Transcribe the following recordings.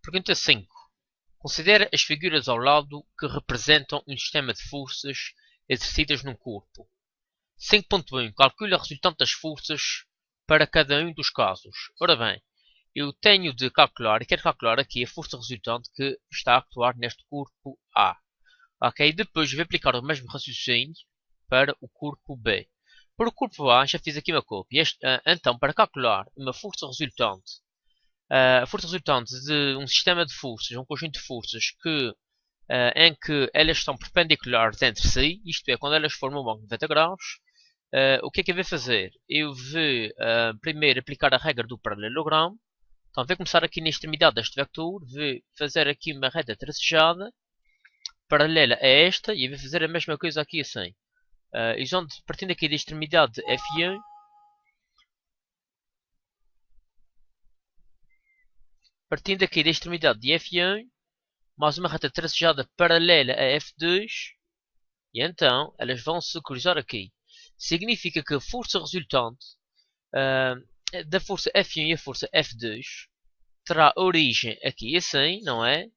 Pergunta 5. Considera as figuras ao lado que representam um sistema de forças exercidas num corpo. 5.1. Calcula a resultante das forças para cada um dos casos. Ora bem, eu tenho de calcular, e quero calcular aqui a força resultante que está a atuar neste corpo A. Ok, depois vou aplicar o mesmo raciocínio para o corpo B. Para o corpo A já fiz aqui uma cópia. Então, para calcular uma força resultante, a força resultante de um sistema de forças, um conjunto de forças em que elas estão perpendiculares entre si, isto é, quando elas formam um ângulo de 90 graus, o que é que eu vou fazer? Eu vou primeiro aplicar a regra do paralelogramo. Então, vou começar aqui na extremidade deste vector, vou fazer aqui uma reta tracejada paralela a esta e vou fazer a mesma coisa aqui assim. Partindo aqui da extremidade de F1, mais uma reta tracejada paralela a F2, e então elas vão se cruzar aqui. Significa que a força resultante da força F1 e a força F2 terá origem aqui assim, não é?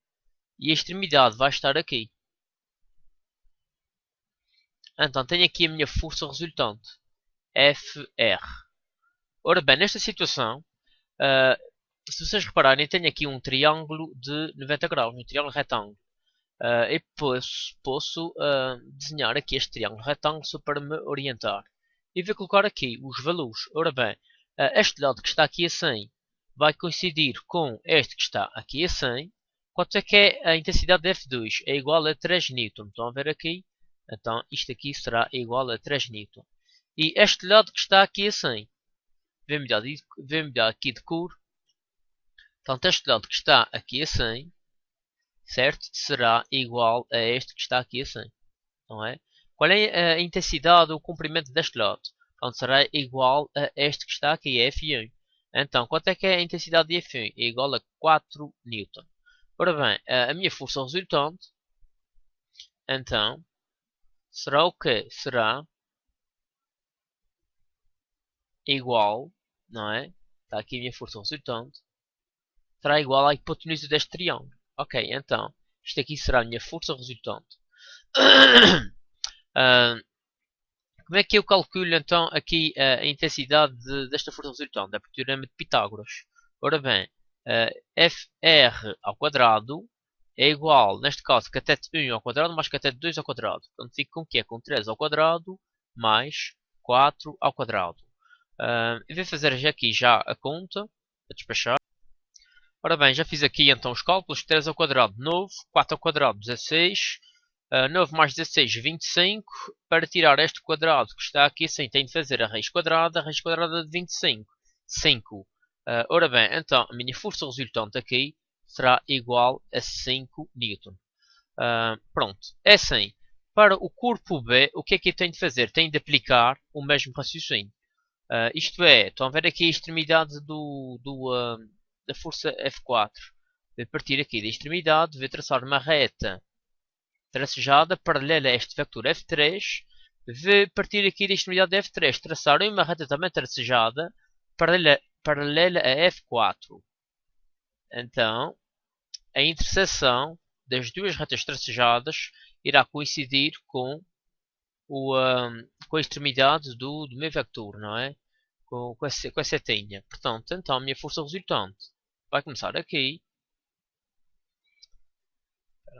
E a extremidade vai estar aqui. Então tenho aqui a minha força resultante, FR. Ora bem, nesta situação, se vocês repararem, tenho aqui um triângulo de 90 graus, um triângulo retângulo. E posso desenhar aqui este triângulo retângulo só para me orientar. E vou colocar aqui os valores. Ora bem, este lado que está aqui assim vai coincidir com este que está aqui assim. Quanto é que é a intensidade de F2? É igual a 3 Newton. Estão a ver aqui? Então isto aqui será igual a 3 Newton. E este lado que está aqui assim, vou-me dar aqui de cor. Portanto, este lado que está aqui assim, certo? Será igual a este que está aqui assim, não é? Qual é a intensidade ou o comprimento deste lado? Portanto, será igual a este que está aqui, F1. Então, quanto é que é a intensidade de F1? É igual a 4 Newton. Ora bem, a minha força resultante, então, será o quê? Será igual, não é? Está aqui a minha força resultante. Será igual à hipotenusa deste triângulo. Ok, então, isto aqui será a minha força resultante. Como é que eu calculo então aqui a intensidade desta força resultante? É por teorema de Pitágoras. Ora bem, FR ao quadrado é igual, neste caso, cateto 1 ao quadrado mais cateto 2 ao quadrado. Portanto, fico com o quê? Com 3 ao quadrado mais 4 ao quadrado. Eu vou fazer aqui já a conta, a despachar. Ora bem, já fiz aqui então os cálculos. 3 ao quadrado 9, 4 ao quadrado 16, 9 mais 16 25. Para tirar este quadrado que está aqui assim, tenho de fazer a raiz quadrada de 25, 5. Ora bem, então a minha força resultante aqui será igual a 5 Newton. Pronto, é assim. Para o corpo B, o que é que eu tenho de fazer? Tenho de aplicar o mesmo raciocínio. Isto é, estão a ver aqui a extremidade da força F4. Vou partir aqui da extremidade, vou traçar uma reta tracejada paralela a este vector F3. Vou partir aqui da extremidade de F3, traçar uma reta também tracejada paralela a F4. Então, a interseção das duas retas tracejadas irá coincidir com a extremidade do meu vector, não é? Com a setinha. Portanto, então a minha força resultante vai começar aqui.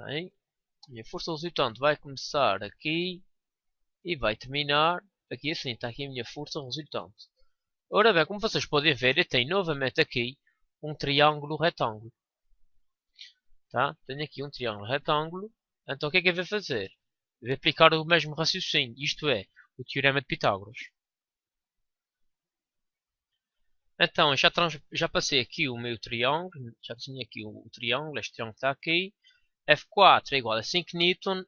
Bem, a minha força resultante vai começar aqui e vai terminar aqui assim. Está aqui a minha força resultante. Ora bem, como vocês podem ver, eu tenho novamente aqui um triângulo retângulo. Tá? Tenho aqui um triângulo retângulo. Então o que é que eu vou fazer? Eu vou aplicar o mesmo raciocínio, isto é, o teorema de Pitágoras. Então, já passei aqui o meu triângulo, já tinha aqui o triângulo, este triângulo está aqui. F4 é igual a 5 Newton.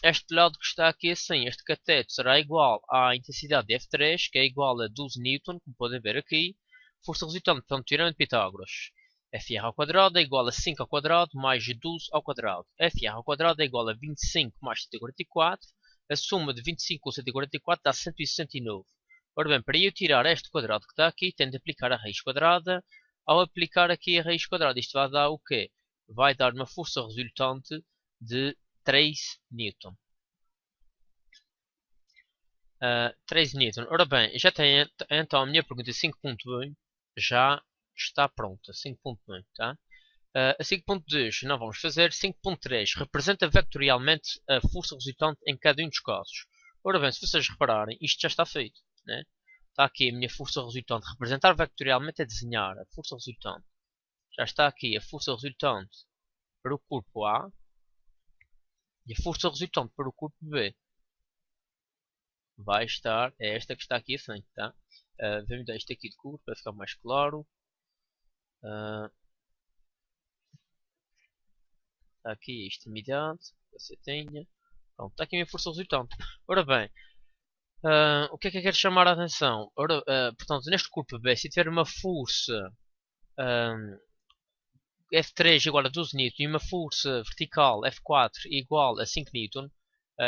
Este lado que está aqui assim, este cateto, será igual à intensidade de F3, que é igual a 12 Newton, como podem ver aqui. Força resultante, portanto, teorema de Pitágoras. FR ao quadrado é igual a 5 ao quadrado mais 12 ao quadrado. FR ao quadrado é igual a 25 mais 144. A soma de 25 com 144 dá 169. Ora bem, para eu tirar este quadrado que está aqui, tenho de aplicar a raiz quadrada ao aplicar aqui a raiz quadrada, isto vai dar o quê? Vai dar uma força resultante de 3 Newton. 3 Newton. Ora bem, já tem então a minha pergunta 5.1 já está pronta. 5.1, tá? A 5.2 não vamos fazer. 5.3 representa vectorialmente a força resultante em cada um dos casos. Ora bem, se vocês repararem, isto já está feito, né? Está aqui a minha força resultante. Representar vectorialmente é desenhar a força resultante. Já está aqui a força resultante para o corpo A e a força resultante para o corpo B. Vai estar, é esta que está aqui assim, tá? Vamos dar isto aqui de cor para ficar mais claro. Está aqui isto imediato, você tenha. Pronto, está aqui a minha força resultante. Ora bem, o que é que eu quero chamar a atenção? Ora, portanto, neste corpo B, se tiver uma força F3 igual a 12 N e uma força vertical F4 igual a 5 N,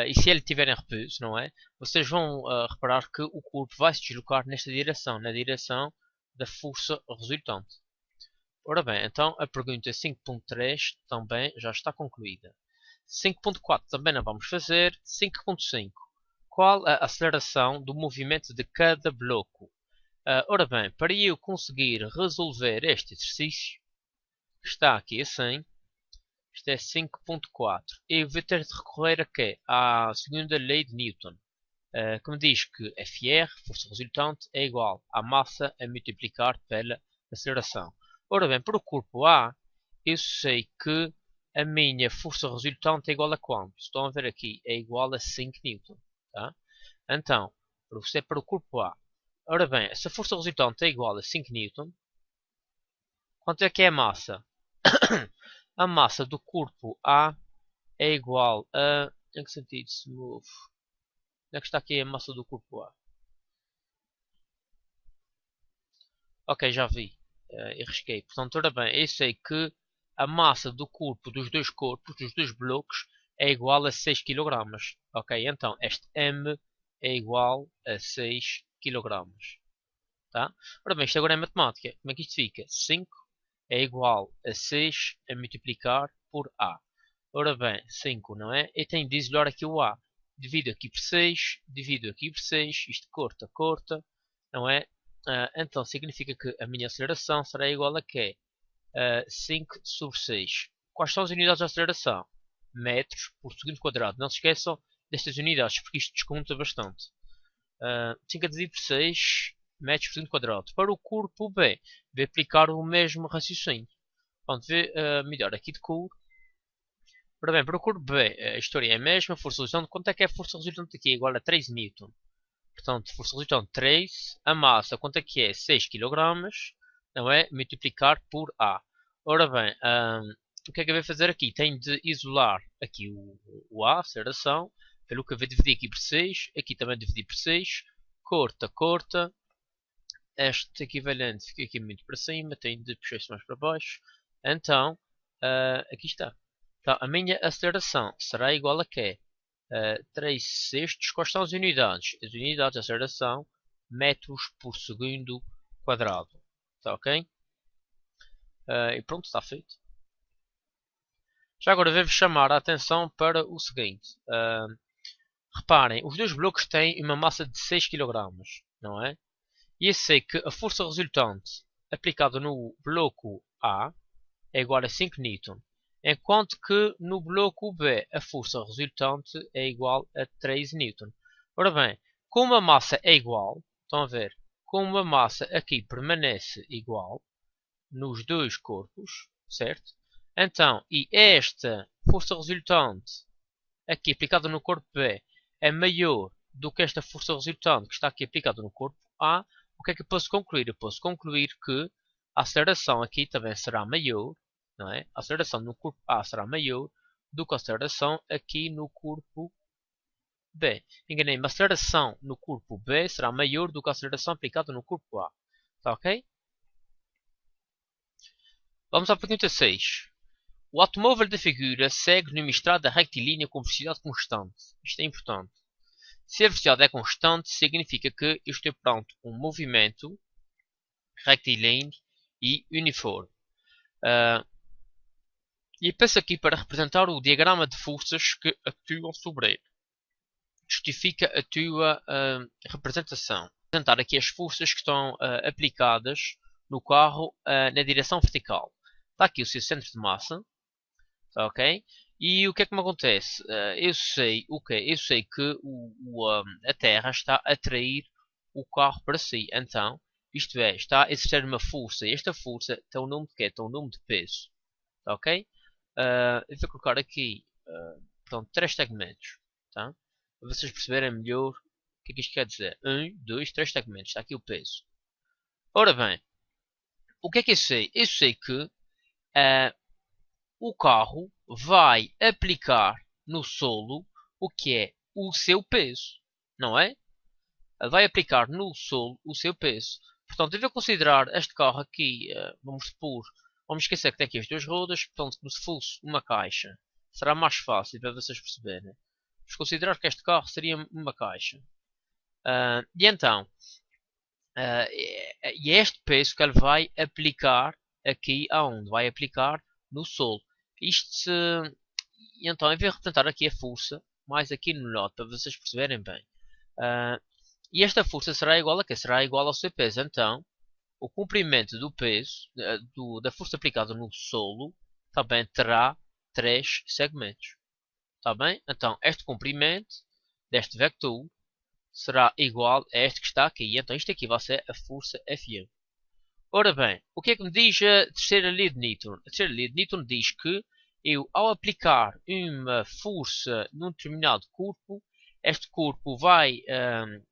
e se ele tiver em repouso, não é? Vocês vão reparar que o corpo vai se deslocar nesta direção, na direção da força resultante. Ora bem, então a pergunta 5.3 também já está concluída. 5.4 também não vamos fazer. 5.5. Qual a aceleração do movimento de cada bloco? Ora bem, para eu conseguir resolver este exercício, que está aqui assim, isto é 5.4, eu vou ter de recorrer a quê? À segunda lei de Newton, que me diz que Fr, força resultante, é igual à massa a multiplicar pela aceleração. Ora bem, para o corpo A, eu sei que a minha força resultante é igual a quanto? Estão a ver aqui, é igual a 5 Newton. Tá? Então, para o corpo A. Ora bem, se a força resultante é igual a 5 Newton, quanto é que é a massa? A massa do corpo A é igual a... Em que sentido se move? Onde é que está aqui a massa do corpo A? Ok, já vi. Arrisquei. Portanto, ora bem, eu sei que a massa do corpo dos dois corpos, dos dois blocos, é igual a 6 kg. Ok, então este M é igual a 6 kg. Tá? Ora bem, isto agora é matemática. Como é que isto fica? 5 é igual a 6 a multiplicar por A. Ora bem, 5, não é? Eu tenho de isolar aqui o A. Divido aqui por 6, divido aqui por 6, isto corta, corta, não é? Então significa que a minha aceleração será igual a quê? 5 sobre 6. Quais são as unidades de aceleração? Metros por segundo quadrado. Não se esqueçam destas unidades, porque isto desconta bastante. 5 a dividir por 6 metros por segundo quadrado. Para o corpo B, vou aplicar o mesmo raciocínio. Pronto, vou melhor aqui de cor. Ora bem, para o corpo B, a história é a mesma. Força resultante, quanto é que é a força resultante aqui? Igual a 3 Newton. Portanto, força resultante 3. A massa, quanto é que é? 6 kg. Não é? Multiplicar por A. Ora bem, o que é que eu vou fazer aqui? Tenho de isolar aqui o A, a aceleração. Pelo que eu vou dividir aqui por 6. Aqui também dividir por 6. Corta, corta. Este equivalente fica aqui muito para cima. Tenho de puxar isso mais para baixo. Então, aqui está. Então, a minha aceleração será igual a quê? 3 sextos. Quais são as unidades? As unidades de aceleração, metros por segundo quadrado. Está ok? E pronto, está feito. Já agora devo chamar a atenção para o seguinte. Reparem, os dois blocos têm uma massa de 6 kg, não é? E eu sei que a força resultante aplicada no bloco A é igual a 5 N, enquanto que no bloco B a força resultante é igual a 3 N. Ora bem, como a massa é igual, estão a ver, como a massa aqui permanece igual nos dois corpos, certo? Então, e esta força resultante aqui aplicada no corpo B é maior do que esta força resultante que está aqui aplicada no corpo A, o que é que eu posso concluir? Eu posso concluir que a aceleração aqui também será maior, não é? A aceleração no corpo A será maior do que a aceleração aqui no corpo B. Enganei-me, a aceleração no corpo B será maior do que a aceleração aplicada no corpo A. Está ok? Vamos à pergunta 6. O automóvel da figura segue numa estrada retilínea com velocidade constante. Isto é importante. Se a velocidade é constante, significa que eu estou perante um movimento retilíneo e uniforme. E passo aqui para representar o diagrama de forças que atuam sobre ele. Justifica a tua representação. Representar aqui as forças que estão aplicadas no carro na direção vertical. Está aqui o seu centro de massa. Ok? E o que é que me acontece? Eu sei que a Terra está a atrair o carro para si. Então, isto é, está a exercer uma força. E esta força tem um nome de quê? Tem um nome de peso. Ok? Eu vou colocar aqui portanto, 3 segmentos. Tá? Para vocês perceberem melhor o que é que isto quer dizer. 1, 2, 3 segmentos. Está aqui o peso. Ora bem, o que é que eu sei? Eu sei que o carro vai aplicar no solo o que é o seu peso, não é? Vai aplicar no solo o seu peso. Portanto, eu vou considerar este carro aqui, vamos supor, vamos esquecer que tem aqui as duas rodas, portanto, como se fosse uma caixa. Será mais fácil para vocês perceberem. Vamos considerar que este carro seria uma caixa. E então, e é este peso que ele vai aplicar aqui aonde? Vai aplicar no solo. Isto, então, eu vou representar aqui a força, mais aqui no lado, para vocês perceberem bem. E esta força será igual a quê? Será igual ao seu peso. Então, o comprimento do peso, da força aplicada no solo, também terá 3 segmentos. Está bem? Então, este comprimento deste vetor será igual a este que está aqui. Então, isto aqui vai ser a força F1. Ora bem, o que é que me diz a terceira lei de Newton? A terceira lei de Newton diz que eu, ao aplicar uma força num determinado corpo, este corpo vai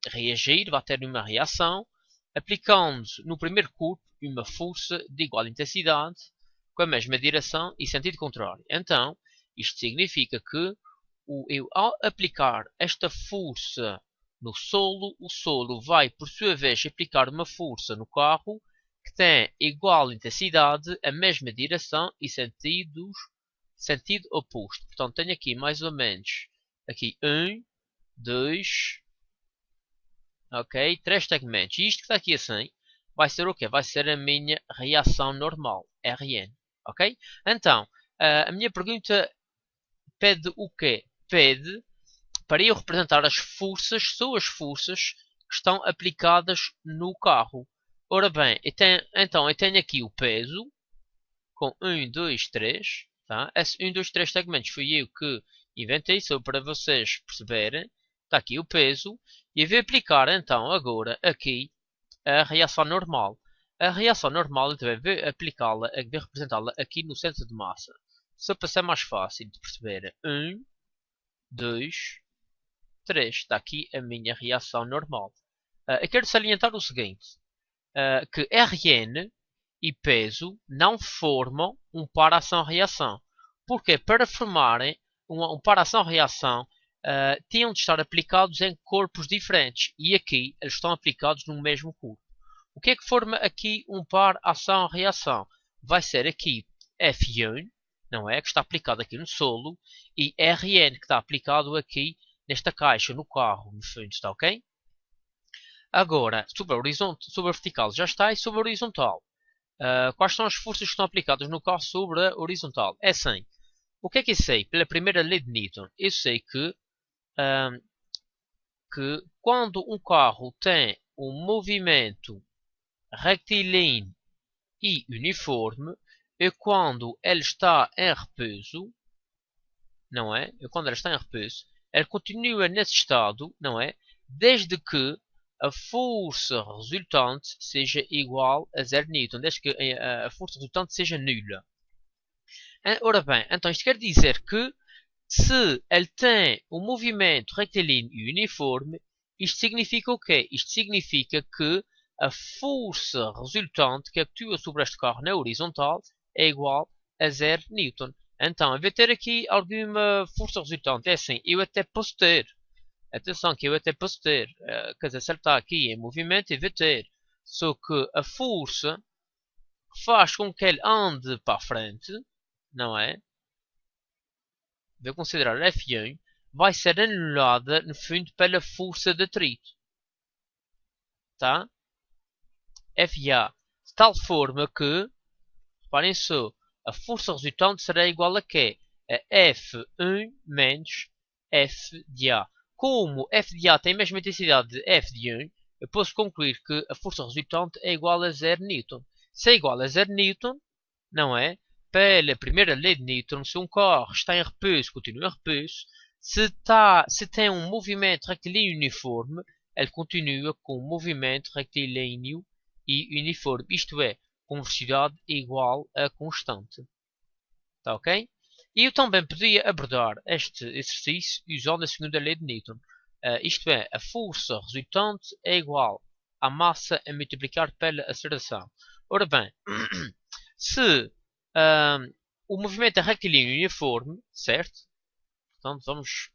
reagir, vai ter uma reação, aplicando no primeiro corpo uma força de igual intensidade, com a mesma direção e sentido contrário. Então, isto significa que eu, ao aplicar esta força no solo, o solo vai, por sua vez, aplicar uma força no carro que tem igual intensidade, a mesma direção e sentido oposto. Portanto, tenho aqui mais ou menos aqui 1, 2, ok, 3 segmentos. E isto que está aqui assim vai ser o quê? Vai ser a minha reação normal, Rn. Ok? Então, a minha pergunta pede o quê? Pede para eu representar as forças, são as forças que estão aplicadas no carro. Ora bem, então eu tenho aqui o peso com 1, 2, 3. Tá? Esse 1, 2, 3 segmentos fui eu que inventei, só para vocês perceberem. Está aqui o peso. E eu vou aplicar então agora aqui a reação normal. A reação normal eu também vou aplicá-la, vou representá-la aqui no centro de massa. Só para ser mais fácil de perceber. 1, 2, 3. Está aqui a minha reação normal. Eu quero salientar o seguinte. Que Rn e peso não formam um par ação-reação. Porque para formarem um par ação-reação, tinham de estar aplicados em corpos diferentes. E aqui eles estão aplicados no mesmo corpo. O que é que forma aqui um par ação-reação? Vai ser aqui F1, não é? Que está aplicado aqui no solo. E Rn, que está aplicado aqui nesta caixa, no carro, no fundo, está ok? Agora, sobre a vertical já está e sobre a horizontal. Quais são as forças que estão aplicadas no carro sobre a horizontal? É assim. O que é que eu sei? Pela primeira lei de Newton, eu sei que quando um carro tem um movimento retilíneo e uniforme, e quando ele está em repouso, não é? E quando ele está em repouso, ele continua nesse estado, não é? Desde que a força resultante seja igual a 0 Newton, desde que a força resultante seja nula. Ora bem, então isto quer dizer que se ele tem um movimento retilíneo e uniforme, isto significa o quê? Isto significa que a força resultante que atua sobre este carro na horizontal é igual a 0 Newton. Então, eu vou ter aqui alguma força resultante. É assim, eu até posso ter. Atenção que eu até posso ter. Quer dizer, se ele está aqui em movimento, eu vou ter. Só que a força faz com que ele ande para a frente, não é? Vou considerar F1, vai ser anulada no fundo pela força de atrito. Tá? FA de tal forma que, reparem só, a força resultante será igual a quê? A F1 menos F de A. Como F de A tem a mesma intensidade de F de 1, eu posso concluir que a força resultante é igual a 0 Newton. Se é igual a 0 Newton, não é? Pela primeira lei de Newton, se um carro está em repouso, continua em repouso. Se tem um movimento retilíneo uniforme, ele continua com um movimento retilíneo e uniforme. Isto é, com velocidade igual a constante. Tá ok? E eu também podia abordar este exercício usando a segunda lei de Newton. Isto é, a força resultante é igual à massa a multiplicar pela aceleração. Ora bem, se o movimento é retilíneo uniforme, certo? Portanto, vamos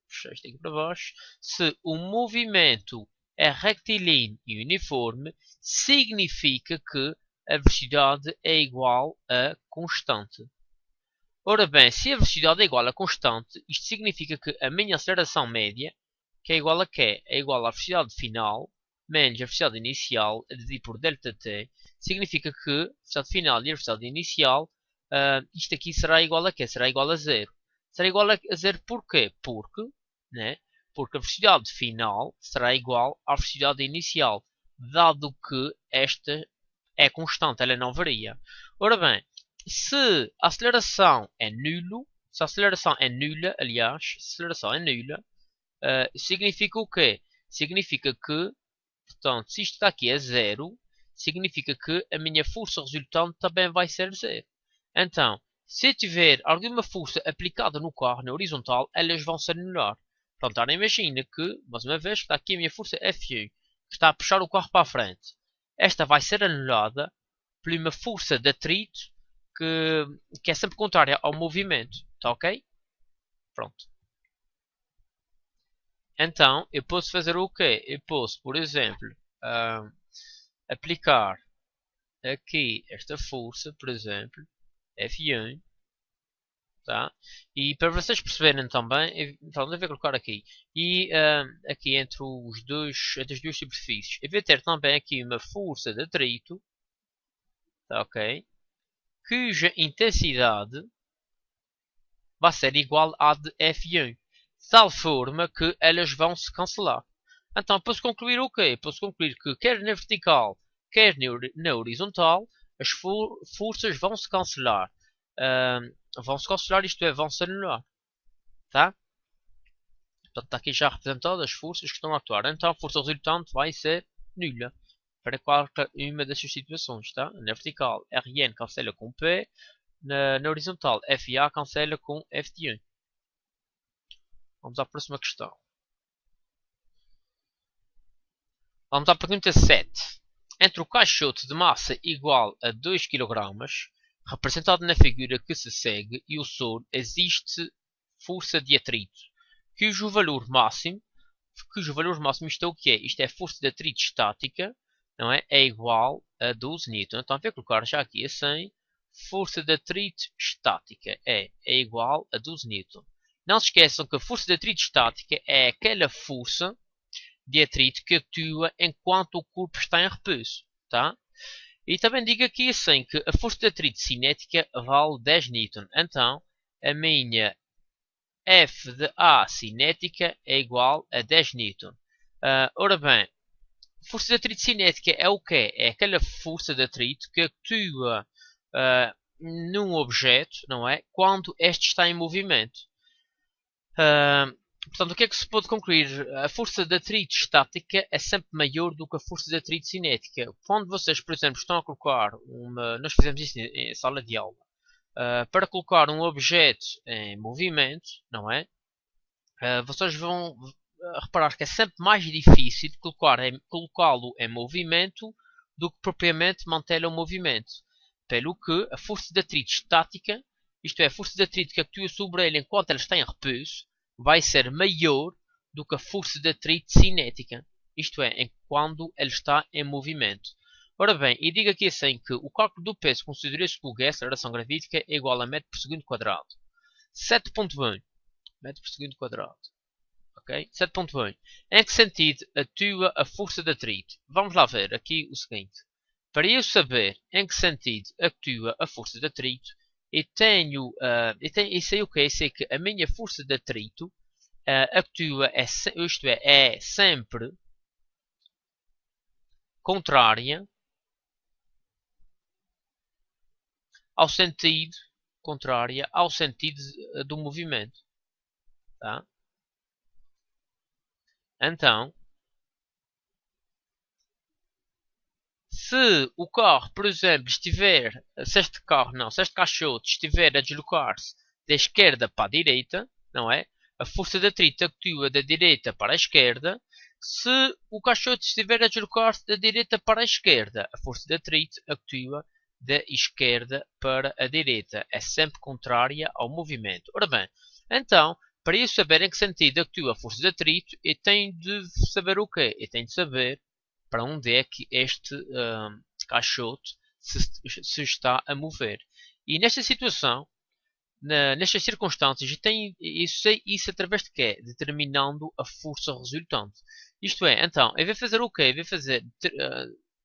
puxar isto aqui para baixo. Se o movimento é retilíneo e uniforme, significa que a velocidade é igual a constante. Ora bem, se a velocidade é igual a constante, isto significa que a minha aceleração média, que é igual a quê? É igual à velocidade final menos a velocidade inicial dividido por ΔT, significa que a velocidade final e a velocidade inicial, isto aqui será igual a quê? Será igual a zero. Será igual a zero porquê? Porque a velocidade final será igual à velocidade inicial, dado que esta é constante, ela não varia. Ora bem, se a aceleração é nula, significa o quê? Significa que, portanto, se isto aqui é zero, significa que a minha força resultante também vai ser zero. Então, se eu tiver alguma força aplicada no carro, na horizontal, elas vão se anular. Portanto, agora imagina que, mais uma vez, está aqui a minha força F1, que está a puxar o carro para a frente. Esta vai ser anulada por uma força de atrito que é sempre contrária ao movimento. Está ok? Pronto. Então, eu posso fazer o quê? Eu posso, por exemplo, aplicar aqui esta força, por exemplo, F1, tá? E para vocês perceberem também, então, eu vou colocar aqui, e aqui entre as duas superfícies, eu vou ter também aqui uma força de atrito, tá ok? Cuja intensidade vai ser igual à de F1, de tal forma que elas vão se cancelar. Então, posso concluir o quê? Posso concluir que quer na vertical, quer na horizontal, as forças vão se cancelar. Isto é, vão se anular. Tá? Portanto, está aqui já representado as forças que estão a atuar. Então, a força resultante vai ser nula para qualquer uma dessas situações. Tá? Na vertical, Rn cancela com P. Na horizontal, FA cancela com F de 1. Vamos à próxima questão. Vamos à pergunta 7. Entre o caixote de massa igual a 2 kg, representado na figura que se segue, e o solo, existe força de atrito, cujo valor máximo, isto é o que é? Isto é força de atrito estática, não é? É igual a 12 N. Então, vou colocar já aqui assim, força de atrito estática é igual a 12 N. Não se esqueçam que a força de atrito estática é aquela força de atrito que atua enquanto o corpo está em repouso, tá? E também digo aqui assim que a força de atrito cinética vale 10 N. Então, a minha F de A cinética é igual a 10 N. Ora bem, força de atrito cinética é o quê? É aquela força de atrito que atua num objeto, não é? Quando este está em movimento. Portanto, o que é que se pode concluir? A força de atrito estática é sempre maior do que a força de atrito cinética. Quando vocês, por exemplo, estão a colocar nós fizemos isso em sala de aula. Para colocar um objeto em movimento, não é? Vocês vão reparar que é sempre mais difícil colocá-lo em movimento do que propriamente mantê-lo em movimento. Pelo que a força de atrito estática, isto é, a força de atrito que atua sobre ele enquanto ele está em repouso, vai ser maior do que a força de atrito cinética, isto é, quando ele está em movimento. Ora bem, e digo aqui assim que o cálculo do peso considerado pelo G, aceleração gravítica, é igual a metro por segundo quadrado. 7.1 metro por segundo quadrado. Ok? 7.1. Em que sentido atua a força de atrito? Vamos lá ver aqui o seguinte. Para eu saber em que sentido atua a força de atrito, eu sei o que? Eu sei que a minha força de atrito atua, é sempre contrária ao sentido, do movimento. Tá? Então, se o carro, por exemplo, estiver, se este caixote estiver a deslocar-se da esquerda para a direita, não é? A força de atrito atua da direita para a esquerda. Se o caixote estiver a deslocar-se da direita para a esquerda, a força de atrito atua da esquerda para a direita. É sempre contrária ao movimento. Ora bem, então, para eu saber em que sentido atua a força de atrito, eu tenho de saber o quê? Eu tenho de saber para onde é que este caixote se está a mover. E nesta situação, nestas circunstâncias, eu sei isso através de quê? Determinando a força resultante. Isto é, então, eu vou fazer o quê? Eu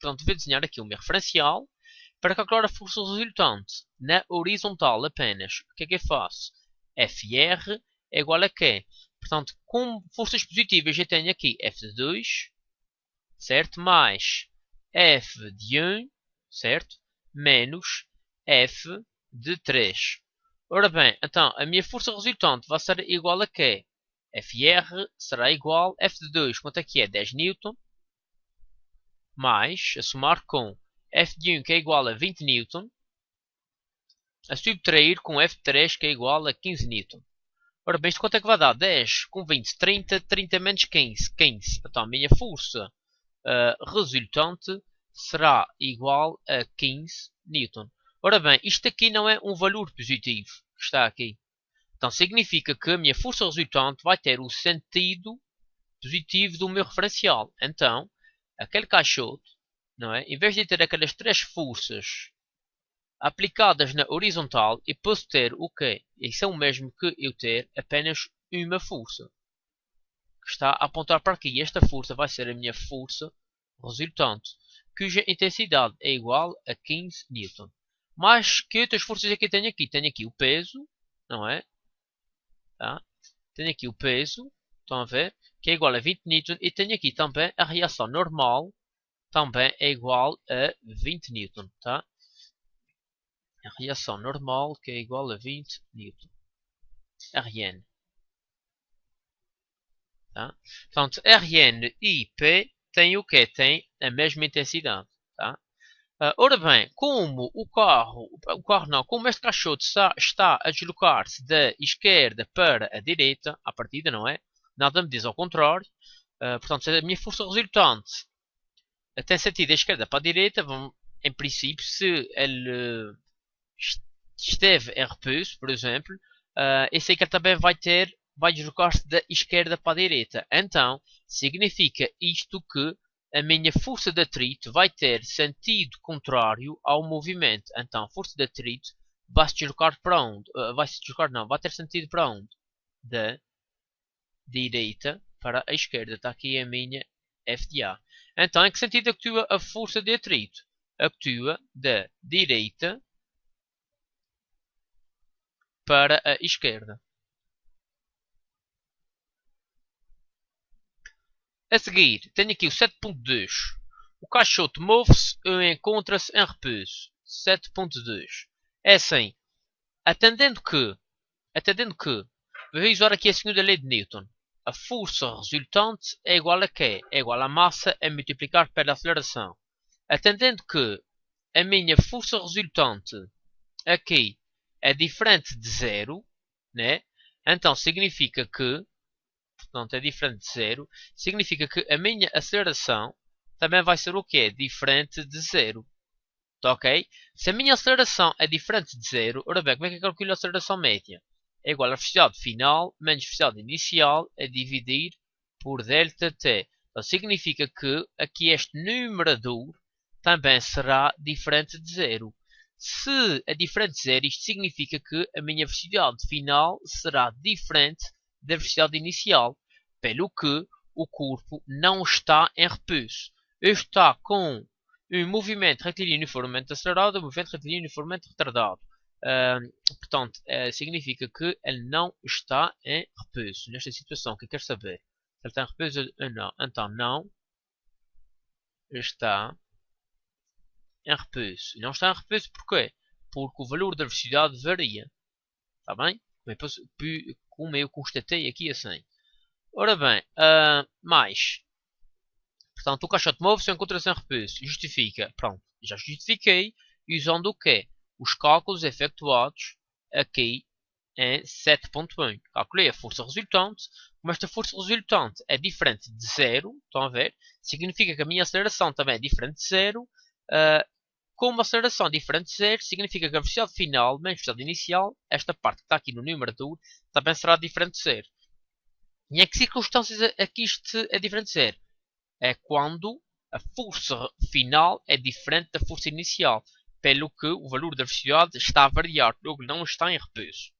vou desenhar aqui o meu referencial para calcular a força resultante na horizontal apenas. O que é que eu faço? FR é igual a quê? Portanto, com forças positivas eu tenho aqui F de 2, certo? Mais F de 1, certo? Menos F de 3. Ora bem, então a minha força resultante vai ser igual a quê? FR será igual a F de 2, quanto é que é? 10 N, mais, a somar com F de 1 que é igual a 20 N, a subtrair com F de 3 que é igual a 15 N. Ora bem, isto quanto é que vai dar? 10 com 20, 30, 30 menos 15, 15. Então a minha força resultante será igual a 15 N. Ora bem, isto aqui não é um valor positivo que está aqui. Então significa que a minha força resultante vai ter o sentido positivo do meu referencial. Então, aquele caixote, não é? Em vez de ter aquelas três forças aplicadas na horizontal, eu posso ter o quê? Isso é o mesmo que eu ter apenas uma força que está a apontar para aqui. Esta força vai ser a minha força resultante, cuja intensidade é igual a 15 N. Mas que outras forças é que eu tenho aqui? Tenho aqui o peso, não é? Tá? Tenho aqui o peso, estão a ver? Que é igual a 20 N. E tenho aqui também a reação normal, também é igual a 20 N. Tá? A reação normal que é igual a 20 N. Rn. Tá? Portanto, Rn e P têm o que? Tem a mesma intensidade. Tá? Ora bem, como como este caixote está a deslocar-se da esquerda para a direita, à partida, não é? Nada me diz ao contrário. Portanto, se a minha força resultante tem sentido da esquerda para a direita, em princípio, se ele esteve em repouso, por exemplo, eu sei que ele também vai deslocar-se da esquerda para a direita. Então, significa isto que a minha força de atrito vai ter sentido contrário ao movimento. Então, a força de atrito vai se deslocar para onde? Vai ter sentido para onde? Da direita para a esquerda. Está aqui a minha F de A. Então, em que sentido atua a força de atrito? Atua da direita para a esquerda. A seguir, tenho aqui o 7.2. O caixote move-se ou encontra-se em repouso. 7.2. É assim. Atendendo que, vou usar aqui a segunda lei de Newton. A força resultante é igual a quê? É igual a massa a multiplicar pela aceleração. Atendendo que a minha força resultante aqui é diferente de zero, né? Então significa que, portanto é diferente de zero, significa que a minha aceleração também vai ser o quê? Diferente de zero. Tá ok? Se a minha aceleração é diferente de zero, ora bem, como é que eu calculo a aceleração média? É igual a velocidade final menos velocidade inicial a dividir por ΔT. Então significa que aqui este numerador também será diferente de zero. Se é diferente de zero, isto significa que a minha velocidade final será diferente da velocidade inicial, pelo que o corpo não está em repouso. Está com um movimento retilíneo uniformemente acelerado, um movimento retilíneo uniformemente retardado. Portanto, significa que ele não está em repouso. Nesta situação, o que quer saber? Se ele está em repouso ou não. Então, não está em repouso. Não está em repouso porquê? Porque o valor da velocidade varia. Está bem? Como eu constatei aqui assim. Ora bem, mais. Portanto, o caixote move-se encontra-se em repouso. Justifica. Pronto, já justifiquei. Usando o quê? Os cálculos efetuados aqui em 7.1. Calculei a força resultante. Como esta força resultante é diferente de zero, estão a ver? Significa que a minha aceleração também é diferente de zero. Como a aceleração é diferente de zero, significa que a velocidade final menos a velocidade inicial, esta parte que está aqui no numerador, também será diferente de zero. E em que circunstâncias é que isto é diferente de zero? É quando a força final é diferente da força inicial, pelo que o valor da velocidade está a variar, logo não está em repouso.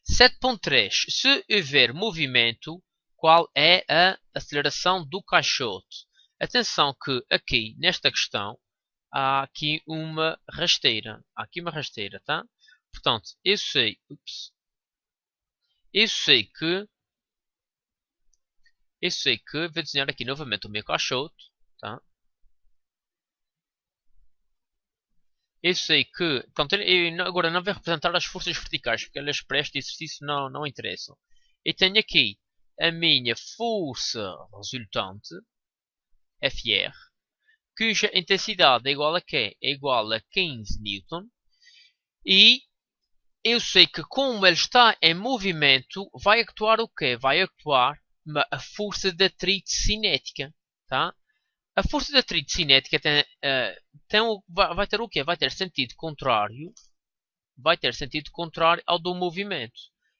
7.3. Se houver movimento, qual é a aceleração do caixote? Atenção que aqui, nesta questão, há aqui uma rasteira. Há aqui uma rasteira, tá? Portanto, eu sei que vou desenhar aqui novamente o meu caixote, tá? Eu sei que, portanto, eu agora não vou representar as forças verticais, porque elas para este exercício não interessam. Eu tenho aqui a minha força resultante, FR, cuja intensidade é igual a quê? É igual a 15 Newton. E eu sei que como ele está em movimento, vai actuar o quê? Vai actuar a força de atrito cinética, tá? A força de atrito cinética vai ter o quê? Vai ter sentido contrário. Vai ter sentido contrário ao do movimento.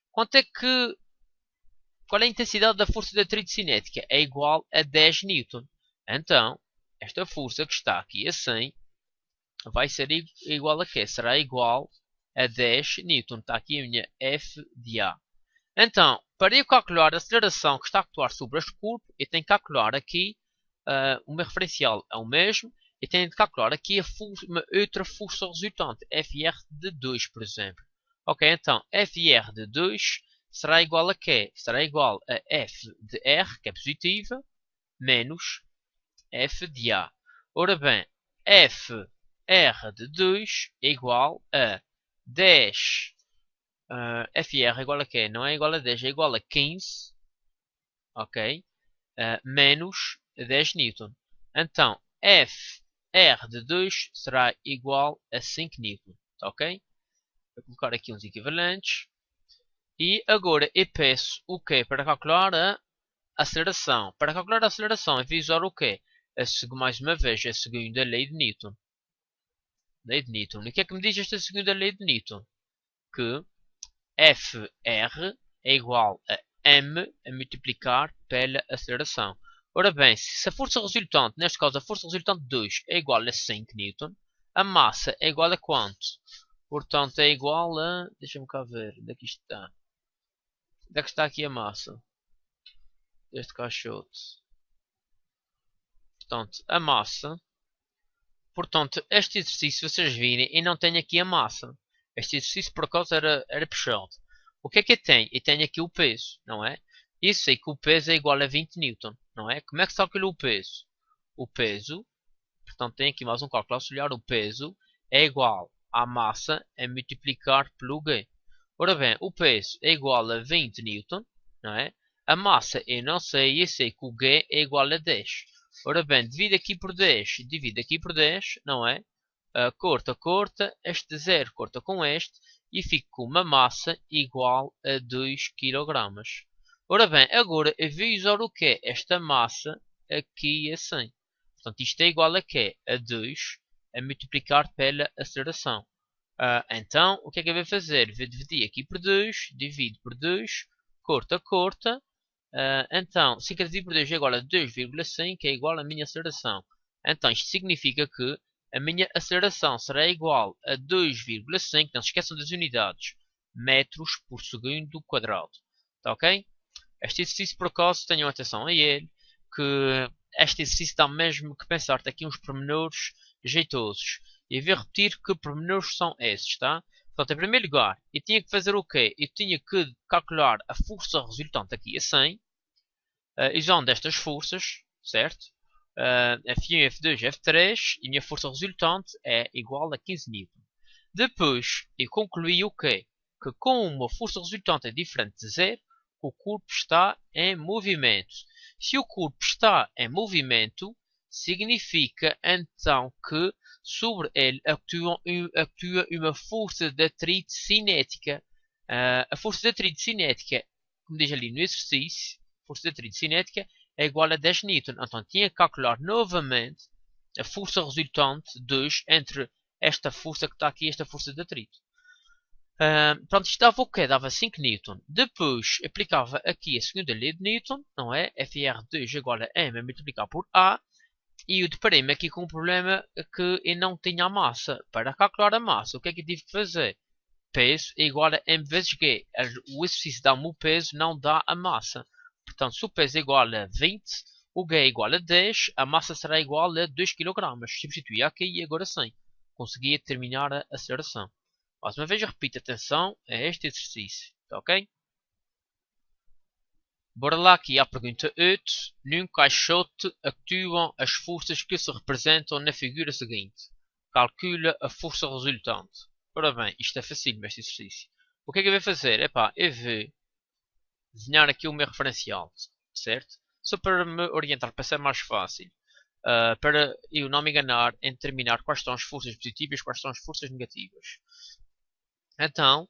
Qual é a intensidade da força de atrito cinética? É igual a 10 Newton. Então, esta força que está aqui assim vai ser igual a quê? Será igual a 10 Newton. Está aqui a minha F de A. Então, para eu calcular a aceleração que está a actuar sobre este corpo, eu tenho que calcular aqui o meu referencial é o mesmo. E tenho de calcular aqui uma outra força resultante, FR de 2, por exemplo. Ok, então FR de 2 será igual a quê? Será igual a F de R, que é positiva, menos F de A. Ora bem, FR de 2 é igual a 10. FR é igual a quê? Não é igual a 10, é igual a 15. Ok? Menos 10 Newton. Então, FR de 2 será igual a 5 Newton. Ok? Vou colocar aqui uns equivalentes. E agora eu peço o quê? Para calcular a aceleração. Para calcular a aceleração, eu vou usar o quê? Mais uma vez, a segunda lei de Newton. Lei de Newton. E o que é que me diz esta segunda lei de Newton? Que FR é igual a m a multiplicar pela aceleração. Ora bem, se a força resultante, neste caso a força resultante de 2 é igual a 5 Newton, a massa é igual a quanto? Portanto, é igual a... Deixa-me cá ver, onde é que isto está? Onde é que está aqui a massa deste caixote? Portanto, a massa... Portanto, este exercício, vocês virem, e não tenho aqui a massa. Este exercício, por acaso, era puxado. O que é que eu tenho? Eu tenho aqui o peso, não é? Eu sei que o peso é igual a 20 Newton, não é? Como é que se calcula o peso? O peso, portanto, tem aqui mais um cálculo auxiliar. O peso é igual à massa a multiplicar pelo G. Ora bem, o peso é igual a 20 Newton, não é? A massa eu não sei, eu sei que o G é igual a 10. Ora bem, divide aqui por 10, divide aqui por 10, não é? Corta, este 0 corta com este e fica com uma massa igual a 2 kg. Ora bem, agora eu vou usar o que? Esta massa aqui assim. Portanto, isto é igual a quê? A 2 a multiplicar pela aceleração. Então, o que é que eu vou fazer? Vou dividir aqui por 2, divido por 2, corta. Então, 5 dividido por 2 é igual a 2,5, que é igual à minha aceleração. Então, isto significa que a minha aceleração será igual a 2,5, não se esqueçam das unidades, metros por segundo quadrado. Tá ok? Este exercício, por acaso, tenham atenção a ele, que este exercício dá mesmo que pensar. Tem aqui uns pormenores jeitosos. E eu vou repetir que pormenores são esses, tá? Portanto, em primeiro lugar, eu tinha que fazer o quê? Eu tinha que calcular a força resultante aqui a 100, usando estas forças, certo? F1, F2, F3, e a minha força resultante é igual a 15 N. Depois, eu concluí o quê? Que como a força resultante é diferente de zero, o corpo está em movimento. Se o corpo está em movimento, significa então que sobre ele atua uma força de atrito cinética. A força de atrito cinética, como diz ali no exercício, força de atrito cinética é igual a 10 N. Então tinha que calcular novamente a força resultante 2 entre esta força que está aqui e esta força de atrito. Pronto, isto dava o quê? Dava 5 N. Depois aplicava aqui a segunda lei de Newton, não é? FR2 igual a M multiplicado por A. E eu deparei-me aqui com um problema que eu não tinha a massa. Para calcular a massa, o que é que eu tive que fazer? Peso é igual a M vezes G. O exercício dá-me o peso, não dá a massa. Portanto, se o peso é igual a 20, o G é igual a 10, a massa será igual a 2 kg. Substituí aqui e agora sim. Consegui terminar a aceleração. Mais uma vez, eu repito, atenção a este exercício. Tá ok? Bora lá aqui à pergunta 8. Num caixote atuam as forças que se representam na figura seguinte. Calcula a força resultante. Ora bem, isto é fácil este exercício. O que é que eu vou fazer? Epá, eu vou desenhar aqui o meu referencial, certo? Só para me orientar, para ser mais fácil. Para eu não me enganar em determinar quais são as forças positivas e quais são as forças negativas. Então,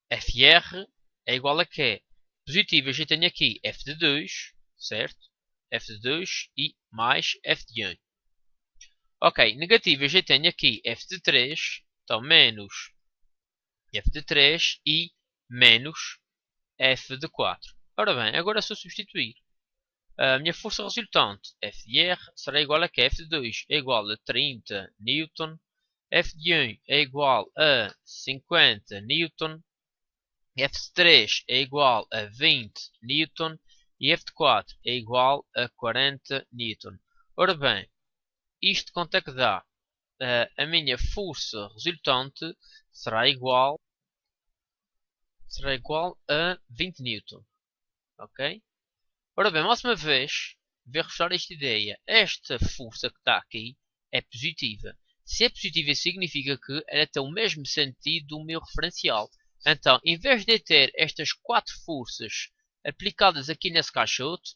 FR é igual a quê? Positivas eu tenho aqui F de 2, certo? F de 2 e mais F de 1. Ok, negativas eu tenho aqui F de 3, então menos F de 3 e menos F de 4. Ora bem, agora se eu substituir a minha força resultante, F de R, será igual a que F de 2 é igual a 30 N, F de 1 é igual a 50 N, F de 3 é igual a 20 N e F de 4 é igual a 40 N. Ora bem, isto quanto é que dá? A minha força resultante será igual a 20 N. Ok? Ora bem, mais uma vez, vou reforçar esta ideia. Esta força que está aqui é positiva. Se é positiva, significa que ela tem o mesmo sentido do meu referencial. Então, em vez de ter estas 4 forças aplicadas aqui nesse caixote,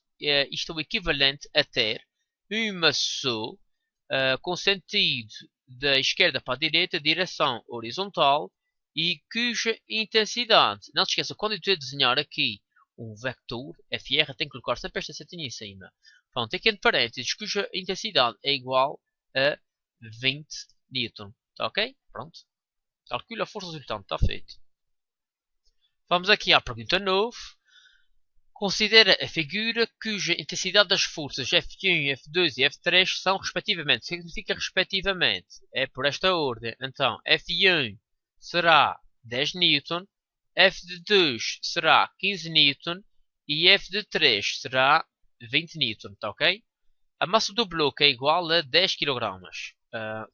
isto é o equivalente a ter uma só, com sentido da esquerda para a direita, direção horizontal, e cuja intensidade, não se esqueça, quando eu estou a desenhar aqui um vector, FR, tem que colocar sempre esta setinha em cima. Pronto, aqui entre parênteses, cuja intensidade é igual a 20 N. Tá ok? Pronto. Calcula a força resultante, está feito. Vamos aqui à pergunta 9. Considera a figura cuja intensidade das forças F1, F2 e F3 são respectivamente. Significa respectivamente. É por esta ordem. Então, F1 será 10 N, F de 2 será 15 N e F de 3 será 20 N, tá ok? A massa do bloco é igual a 10 kg.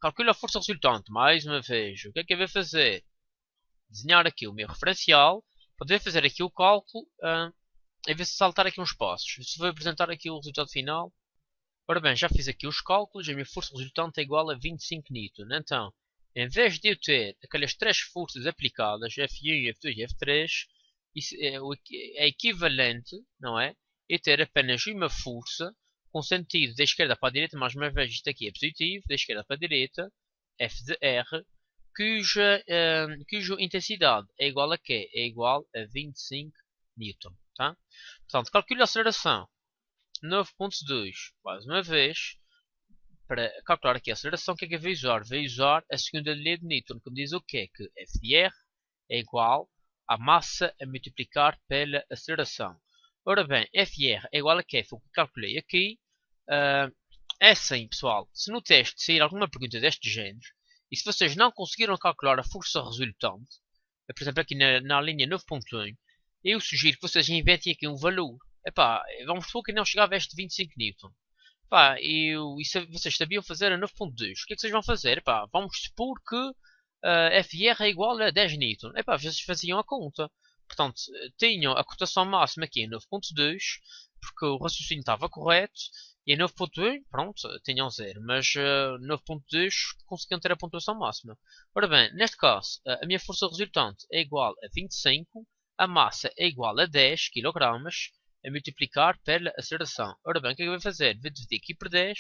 Calcula a força resultante, mais uma vez. O que é que eu vou fazer? Desenhar aqui o meu referencial. Poder fazer aqui o cálculo e ver se saltar aqui uns passos. Se vou apresentar aqui o resultado final. Ora bem, já fiz aqui os cálculos. A minha força resultante é igual a 25 N. Então, em vez de eu ter aquelas 3 forças aplicadas, F1, F2 e F3, isso é equivalente, não é? Eu ter apenas uma força com sentido da esquerda para a direita, mais uma vez isto aqui é positivo, da esquerda para a direita, F de R, cuja intensidade é igual a quê? É igual a 25 N. Tá? Portanto, calcule a aceleração 9.2, mais uma vez. Para calcular aqui a aceleração, o que é que eu vou usar? Vou usar a segunda lei de Newton, que me diz o quê? Que F de R é igual à massa a multiplicar pela aceleração. Ora bem, F de R é igual a quê? Foi o que calculei aqui. É assim, pessoal. Se no teste sair alguma pergunta deste género, e se vocês não conseguiram calcular a força resultante, por exemplo aqui na linha 9.1, eu sugiro que vocês inventem aqui um valor. Epá, vamos supor que não chegava a este 25 N. Pá, vocês sabiam fazer a 9.2. O que é que vocês vão fazer? Pá, vamos supor que FR é igual a 10 Newton. Epá, vocês faziam a conta. Portanto, tinham a cotação máxima aqui em 9.2, porque o raciocínio estava correto, e em 9.1, pronto, tinham 0, mas 9.2 conseguiam ter a pontuação máxima. Ora bem, neste caso, a minha força resultante é igual a 25, a massa é igual a 10 kg, a multiplicar pela aceleração. Ora bem, o que é que eu vou fazer? Vou dividir aqui por 10,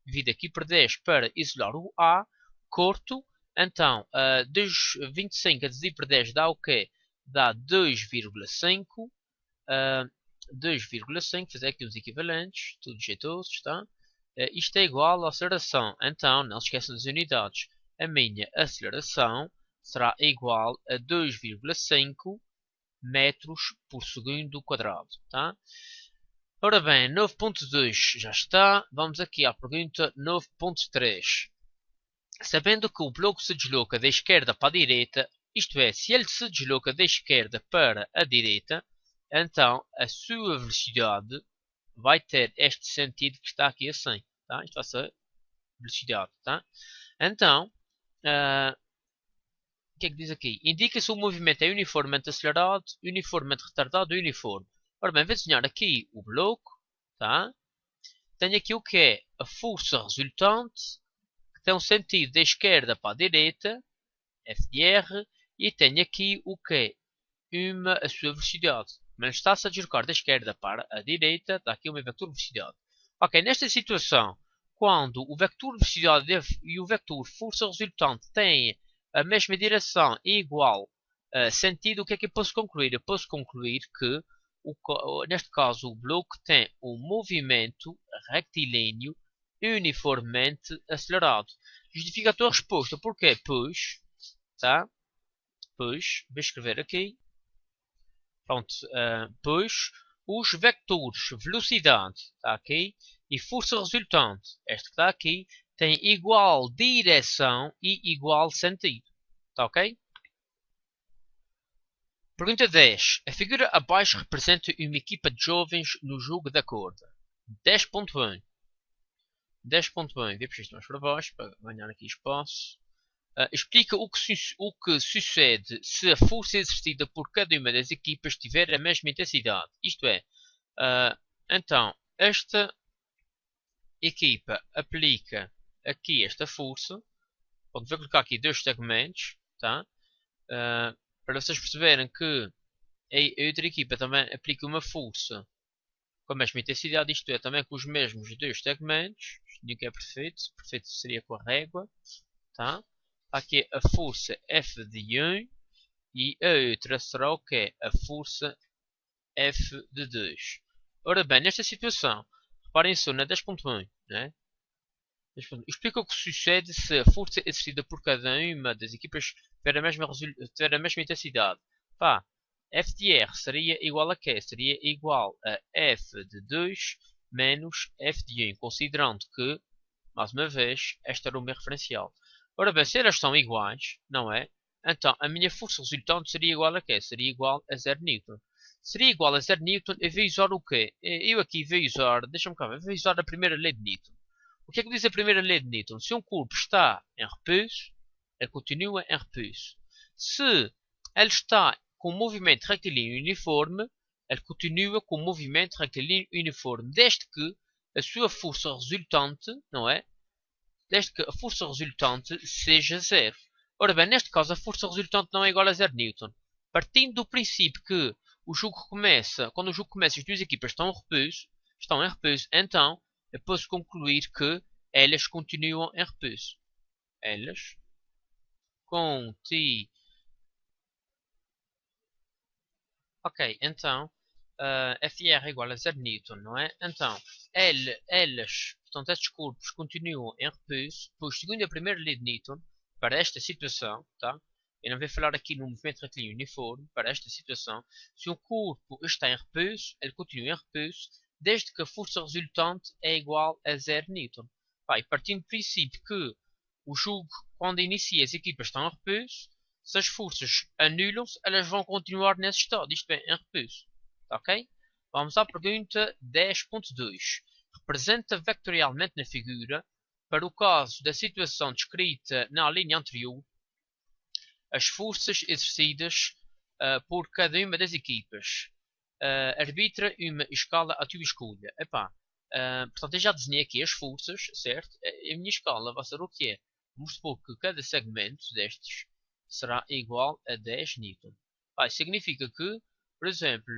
divido aqui por 10 para isolar o A, corto, então, 25 a dividir por 10 dá o quê? Dá 2,5. 2,5, fazer aqui os equivalentes, tudo jeitosos, tá? Isto é igual à aceleração. Então, não se esqueçam das unidades. A minha aceleração será igual a 2,5 metros por segundo quadrado, tá? Ora bem, 9.2 já está. Vamos aqui à pergunta 9.3. Sabendo que o bloco se desloca da esquerda para a direita, isto é, se ele se desloca da esquerda para a direita, então a sua velocidade vai ter este sentido que está aqui assim. Tá? Isto vai ser velocidade. Tá? Então, o que é que diz aqui? Indica se o movimento é uniformemente acelerado, uniformemente retardado ou uniforme. Ora bem, vou desenhar aqui o bloco. Tá? Tenho aqui o que é a força resultante, que tem um sentido da esquerda para a direita, FDR, e tenho aqui o que é a sua velocidade. Mas está-se a deslocar da esquerda para a direita, está aqui uma vector velocidade. Ok, nesta situação, quando o vector velocidade e o vector força resultante têm a mesma direção e igual sentido, o que é que eu posso concluir? Eu posso concluir que, neste caso, o bloco tem um movimento retilíneo uniformemente acelerado. Justificatória a resposta. Porquê? Pois, tá? Pois, vou escrever aqui. Pronto, pois os vectores velocidade, está aqui, e força resultante, este que está aqui, têm igual direção e igual sentido. Está ok? Pergunta 10. A figura abaixo representa uma equipa de jovens no jogo da corda. 10.1. 10.1. Vou puxar isto mais para baixo para ganhar aqui espaço. Explica o que sucede se a força exercida por cada uma das equipas tiver a mesma intensidade. Isto é, então, esta equipa aplica aqui esta força. Vou colocar aqui dois segmentos, tá? Para vocês perceberem que a outra equipa também aplica uma força com a mesma intensidade, isto é, também com os mesmos dois segmentos. Isto nunca é perfeito. Perfeito seria com a régua, tá? Aqui a força F de 1 e a outra será o que? A força F de 2. Ora bem, nesta situação, reparem só na 10.1, né? Explica o que sucede se a força exercida por cada uma das equipas tiver a mesma intensidade. Pá, F de R seria igual a quê? Seria igual a F de 2 menos F de 1, considerando que, mais uma vez, esta era o meu referencial. Ora bem, se elas são iguais, não é? Então, a minha força resultante seria igual a quê? Seria igual a 0 Newton. Seria igual a 0 Newton, eu vou usar o quê? Eu aqui vou usar, deixa-me cá ver, eu vou usar a primeira lei de Newton. O que é que diz a primeira lei de Newton? Se um corpo está em repouso, ele continua em repouso. Se ele está com um movimento retilíneo uniforme, ele continua com um movimento retilíneo uniforme, desde que a sua força resultante, não é? Desde que a força resultante seja zero. Ora bem, neste caso a força resultante não é igual a 0 Newton. Partindo do princípio que o jogo começa, quando o jogo começa as duas equipas estão em repouso, então eu posso concluir que elas continuam em repouso. Elas continuam. Ok, então FR é igual a 0 Newton, não é? Então, elas, portanto, estes corpos continuam em repouso, pois segundo a primeira lei de Newton, para esta situação, tá? Eu não vou falar aqui no movimento retilíneo uniforme, para esta situação, se um corpo está em repouso, ele continua em repouso, desde que a força resultante é igual a 0 Newton. E partindo do princípio que o jogo, quando inicia, as equipas estão em repouso, se as forças anulam-se, elas vão continuar nesse estado, isto é, em repouso. Ok? Vamos à pergunta 10.2. representa vectorialmente na figura, para o caso da situação descrita na linha anterior, as forças exercidas por cada uma das equipas. Arbitra uma escala à tua escolha. Epá, portanto, eu já desenhei aqui as forças, certo? A minha escala vai ser o que é? Vamos supor que cada segmento destes será igual a 10 Newton. Isso significa que, por exemplo,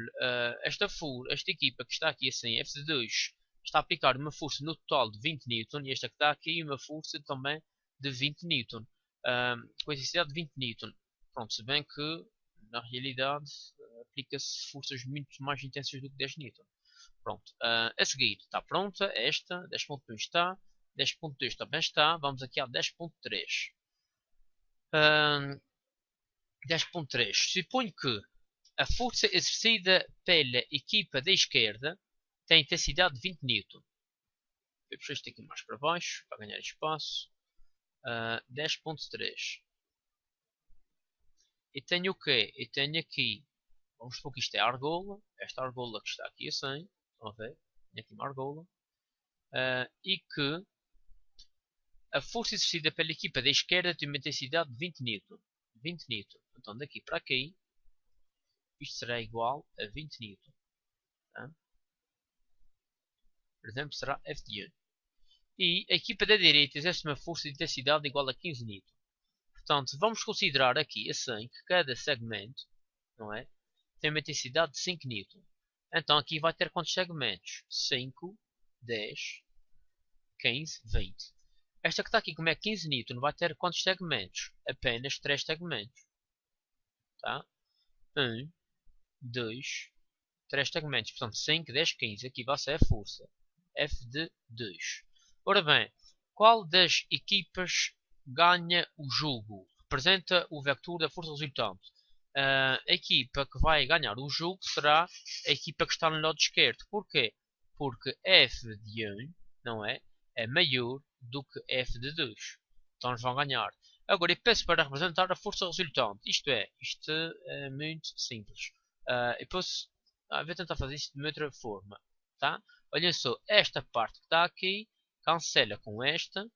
esta equipa que está aqui assim, F de 2, está a aplicar uma força no total de 20 Newton e esta que está aqui uma força também de 20 Newton. Com intensidade de 20 Newton. Pronto, se bem que na realidade aplica-se forças muito mais intensas do que 10 Newton. Pronto, a seguir está pronta esta, 10.1 está, 10.2 também está, vamos aqui a 10.3. 10.3. Suponho que a força exercida pela equipa da esquerda tem intensidade de 20 Newton. Eu puxo isto aqui mais para baixo, para ganhar espaço. 10.3. E tenho o quê? E tenho aqui, vamos supor que isto é a argola, esta argola que está aqui assim, estão a ver? Tenho aqui uma argola. E que a força exercida pela equipa da esquerda tem uma intensidade de 20 Newton. 20 Newton. Então daqui para aqui, isto será igual a 20 Newton. Tá? Por exemplo, será F de 1. E a equipa da direita exerce uma força de intensidade igual a 15 Newton. Portanto, vamos considerar aqui assim que cada segmento, não é, tem uma intensidade de 5 Newton. Então aqui vai ter quantos segmentos? 5, 10, 15, 20. Esta que está aqui, como é 15 Newton, vai ter quantos segmentos? Apenas 3 segmentos. Tá? 1, 2, 3 segmentos. Portanto, 5, 10, 15. Aqui vai ser a força. F de 2. Ora bem, qual das equipas ganha o jogo? Representa o vector da força resultante. A equipa que vai ganhar o jogo será a equipa que está no lado esquerdo. Porquê? Porque F de 1, não é? É maior do que F de 2. Então eles vão ganhar. Agora, eu peço para representar a força resultante. Isto é muito simples. Eu posso vou tentar fazer isto de outra forma. Tá? Olhem só, esta parte que está aqui cancela com esta.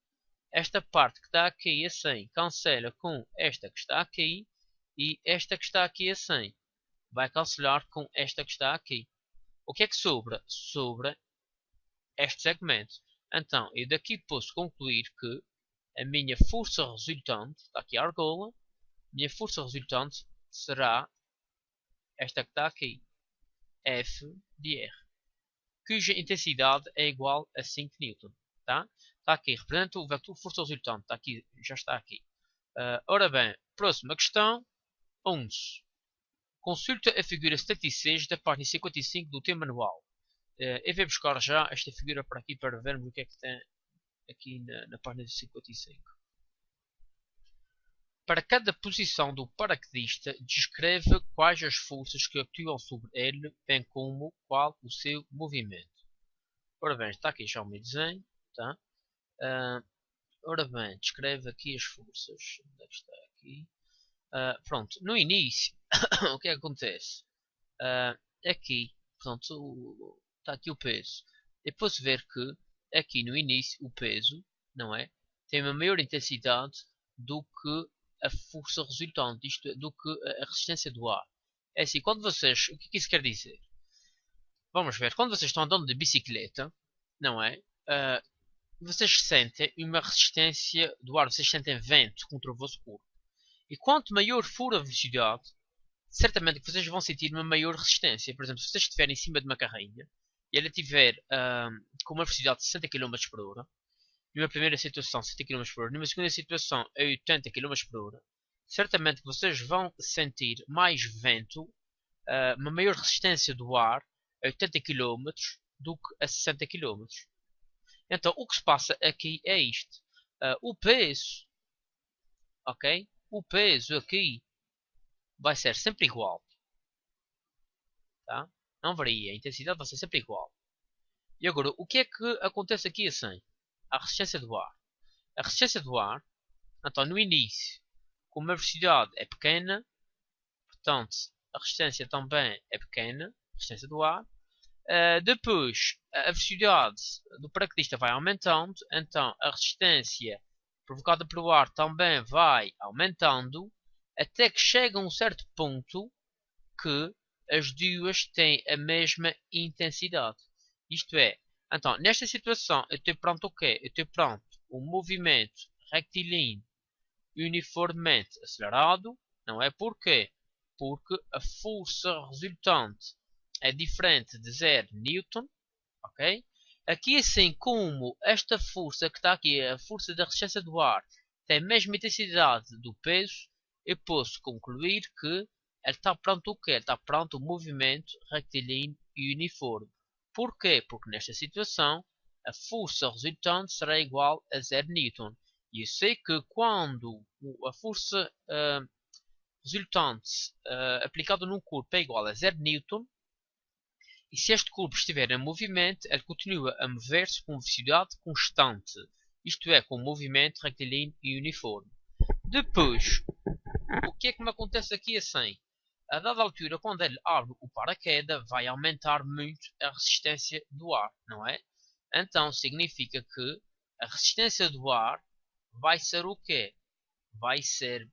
Esta parte que está aqui assim cancela com esta que está aqui. E esta que está aqui assim vai cancelar com esta que está aqui. O que é que sobra? Sobra este segmento. Então, eu daqui posso concluir que a minha força resultante, está aqui a argola, minha força resultante será esta que está aqui, F de R, cuja intensidade é igual a 5 Newton. Tá? Está aqui, representa o vector força resultante, está aqui, já está aqui. Ora bem, próxima questão, 11. Consulta a figura 76 da página 55 do teu manual. Eu vou buscar já esta figura para aqui para vermos o que é que tem aqui na página 55. Para cada posição do paraquedista, descreve quais as forças que atuam sobre ele, bem como qual o seu movimento. Ora bem, está aqui já o meu desenho. Tá? Ora bem, descreve aqui as forças. Onde é que está aqui? Pronto, no início, o que é que acontece? Aqui, pronto, está aqui o peso. Eu posso ver que aqui no início o peso, não é? Tem uma maior intensidade do que a força resultante, isto é, do que a resistência do ar. É assim, quando vocês, o que isso quer dizer? Vamos ver, quando vocês estão andando de bicicleta, não é? Vocês sentem uma resistência do ar, vocês sentem vento contra o vosso corpo. E quanto maior for a velocidade, certamente que vocês vão sentir uma maior resistência. Por exemplo, se vocês estiverem em cima de uma carrinha e ela estiver com uma velocidade de 60 km por hora, numa primeira situação 60 km por hora, numa segunda situação a 80 km por hora, certamente que vocês vão sentir mais vento, uma maior resistência do ar a 80 km do que a 60 km. Então, o que se passa aqui é isto. O peso, ok? O peso aqui vai ser sempre igual. Tá? Não varia, a intensidade vai ser sempre igual. E agora, o que é que acontece aqui assim? A resistência do ar. A resistência do ar, então no início, como a velocidade é pequena, portanto a resistência também é pequena, a resistência do ar. Depois, a velocidade do paraquedista vai aumentando, então a resistência provocada pelo ar também vai aumentando, até que chega a um certo ponto que as duas têm a mesma intensidade. Isto é, então, nesta situação, eu tenho pronto o quê? Eu tenho pronto um movimento retilíneo uniformemente acelerado, não é? Porquê? Porque a força resultante é diferente de 0 Newton, ok? Aqui assim como esta força que está aqui, a força da resistência do ar, tem a mesma intensidade do peso, eu posso concluir que ele está pronto o quê? Ele está pronto o movimento retilíneo e uniforme. Porquê? Porque nesta situação a força resultante será igual a 0 Newton. E eu sei que quando a força resultante aplicada num corpo é igual a 0 Newton, e se este corpo estiver em movimento, ele continua a mover-se com velocidade constante, isto é, com movimento retilíneo e uniforme. Depois, o que é que me acontece aqui assim? A dada altura, quando ele abre o paraquedas, vai aumentar muito a resistência do ar, não é? Então, significa que a resistência do ar vai ser o quê? Vai ser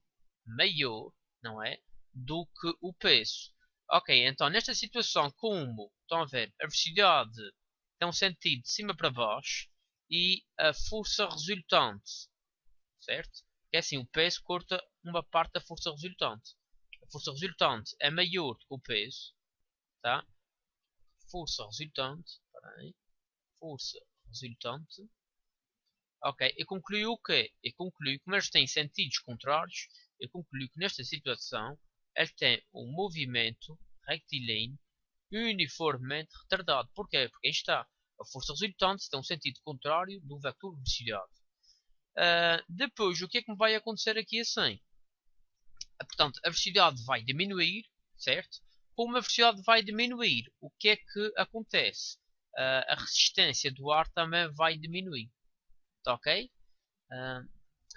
maior, não é? Do que o peso. Ok, então nesta situação, como estão a ver, a velocidade tem um sentido de cima para baixo e a força resultante, certo? Que é assim, o peso corta uma parte da força resultante. A força resultante é maior do que o peso, tá? Força resultante, peraí, força resultante. Ok, eu concluí o quê? Eu concluí que, como eles têm sentidos contrários, eu concluí que nesta situação ele tem um movimento retilíneo uniformemente retardado. Porquê? Porque aí está. A força resultante tem um sentido contrário do vetor de velocidade. Depois, o que é que me vai acontecer aqui assim? Portanto, a velocidade vai diminuir, certo? Como a velocidade vai diminuir, o que é que acontece? A resistência do ar também vai diminuir. Tá ok?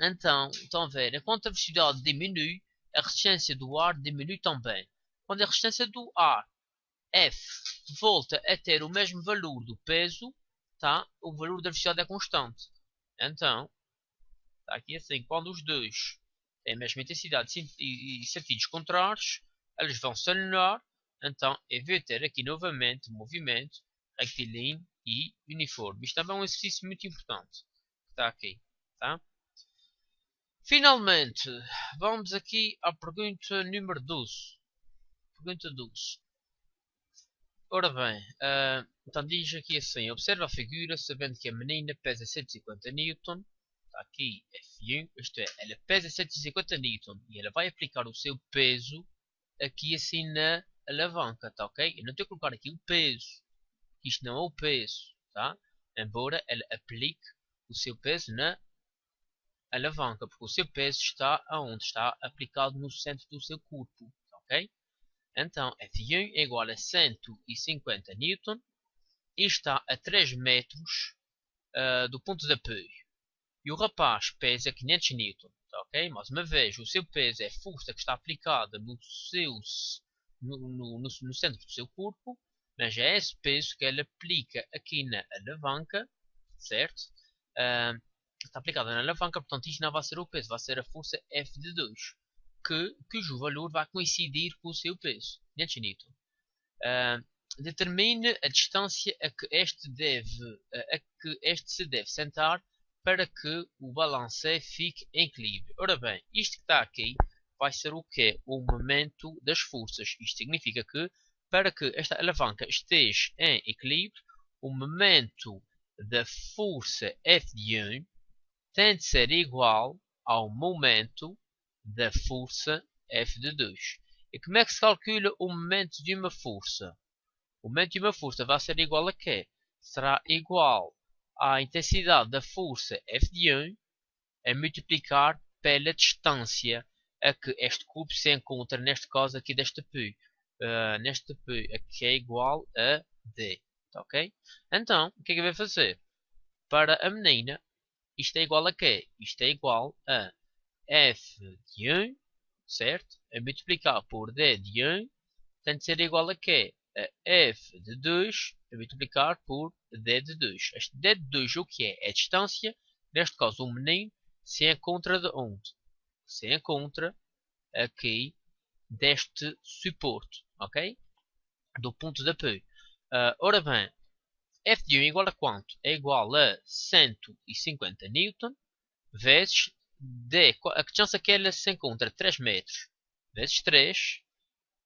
Então, estão a ver, enquanto a velocidade diminui, a resistência do ar diminui também. Quando a resistência do ar, F, volta a ter o mesmo valor do peso, tá? O valor da velocidade é constante. Então, está aqui assim, quando os dois têm a mesma intensidade e sentidos contrários, eles vão se anular. Então, eu vou ter aqui novamente movimento retilíneo e uniforme. Isto também é um exercício muito importante. Está aqui, tá? Finalmente, vamos aqui à pergunta número 12. Pergunta 12. Ora bem, então diz aqui assim: observa a figura sabendo que a menina pesa 150 Newton. Está aqui F1, isto é, ela pesa 150 Newton e ela vai aplicar o seu peso aqui assim na alavanca, tá ok? Eu não tenho que colocar aqui o peso, isto não é o peso, tá? Embora ela aplique o seu peso na alavanca, porque o seu peso está aonde? Está aplicado no centro do seu corpo, ok? Então, F1 é igual a 150 Newton e está a 3 metros do ponto de apoio. E o rapaz pesa 500 Newton, ok? Mais uma vez, o seu peso é a força que está aplicada no centro do seu corpo, mas é esse peso que ele aplica aqui na alavanca, certo? Está aplicada na alavanca, portanto isto não vai ser o peso, vai ser a força F de 2, cujo valor vai coincidir com o seu peso, 500 Newton. Determine a distância a que este se deve sentar para que o balancê fique em equilíbrio. Ora bem, isto que está aqui vai ser o quê? O momento das forças. Isto significa que para que esta alavanca esteja em equilíbrio, o momento da força F de 1 tem de ser igual ao momento da força F de 2. E como é que se calcula o momento de uma força? O momento de uma força vai ser igual a quê? Será igual à intensidade da força F de 1 a multiplicar pela distância a que este cubo se encontra, neste caso aqui deste apoio. Neste apoio aqui é igual a D. Ok? Então, o que é que vai fazer? Para a menina, isto é igual a quê? Isto é igual a F de 1, certo? A multiplicar por D de 1 tem de ser igual a quê? A F de 2 a a multiplicar por D de 2. Este D de 2 o que é? É a distância. Neste caso, o menino se encontra de onde? Se encontra aqui deste suporte, ok? Do ponto de apoio. Ora bem, F de 1 é igual a quanto? É igual a 150 Newton vezes D. A distância que ela se encontra 3 metros vezes 3,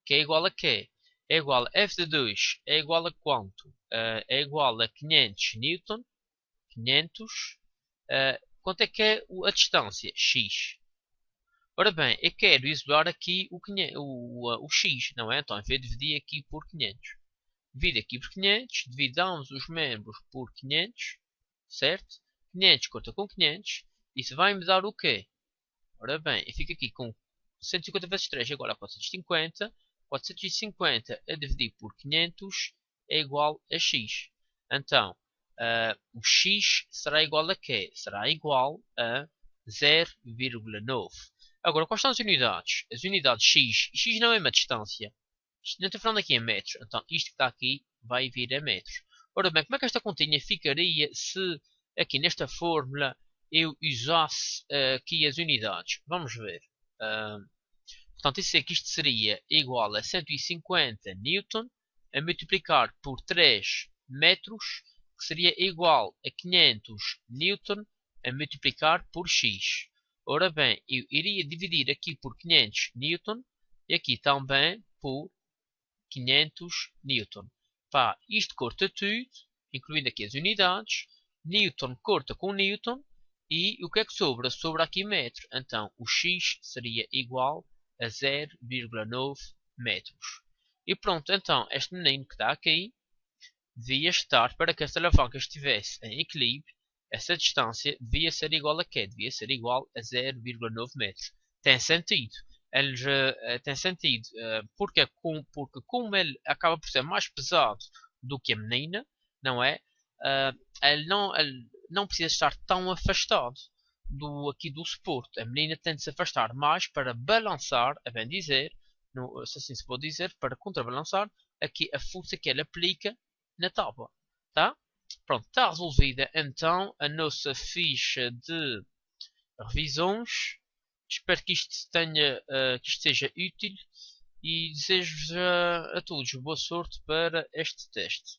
que é igual a quê? É igual a F de 2 é igual a quanto? É igual a 500 Newton. 500. Quanto é que é a distância? X. Ora bem, eu quero isolar aqui o X, não é? Então, em vez de dividir aqui por 500. Divide aqui por 500, dividamos os membros por 500, certo? 500 corta com 500, isso vai me dar o quê? Ora bem, eu fico aqui com 150 vezes 3 é igual a 450. 450 a dividir por 500 é igual a x. Então, o x será igual a quê? Será igual a 0,9. Agora, quais são as unidades? As unidades x. X não é uma distância. Não estou falando aqui em metros. Então, isto que está aqui vai vir a metros. Ora bem, como é que esta continha ficaria se aqui nesta fórmula eu usasse aqui as unidades? Vamos ver. Portanto, isso aqui isto seria igual a 150 Newton a multiplicar por 3 metros, que seria igual a 500 Newton a multiplicar por x. Ora bem, eu iria dividir aqui por 500 Newton e aqui também por 500 Newton. Pá, isto corta tudo, incluindo aqui as unidades. Newton corta com Newton. E o que é que sobra? Sobra aqui metro. Então, o x seria igual a 0,9 metros. E pronto, então, este menino que está aqui devia estar, para que esta alavanca estivesse em equilíbrio, essa distância devia ser igual a quê? Devia ser igual a 0,9 metros. Tem sentido. Tem sentido porque como ele acaba por ser mais pesado do que a menina, não é? Ele não precisa estar tão afastado aqui do suporte. A menina tem de se afastar mais para balançar, a bem dizer, se assim se pode dizer, para contrabalançar aqui a força que ele aplica na tábua. Tá? Pronto, está resolvida então a nossa ficha de revisões. Espero que que isto seja útil e desejo a todos boa sorte para este teste.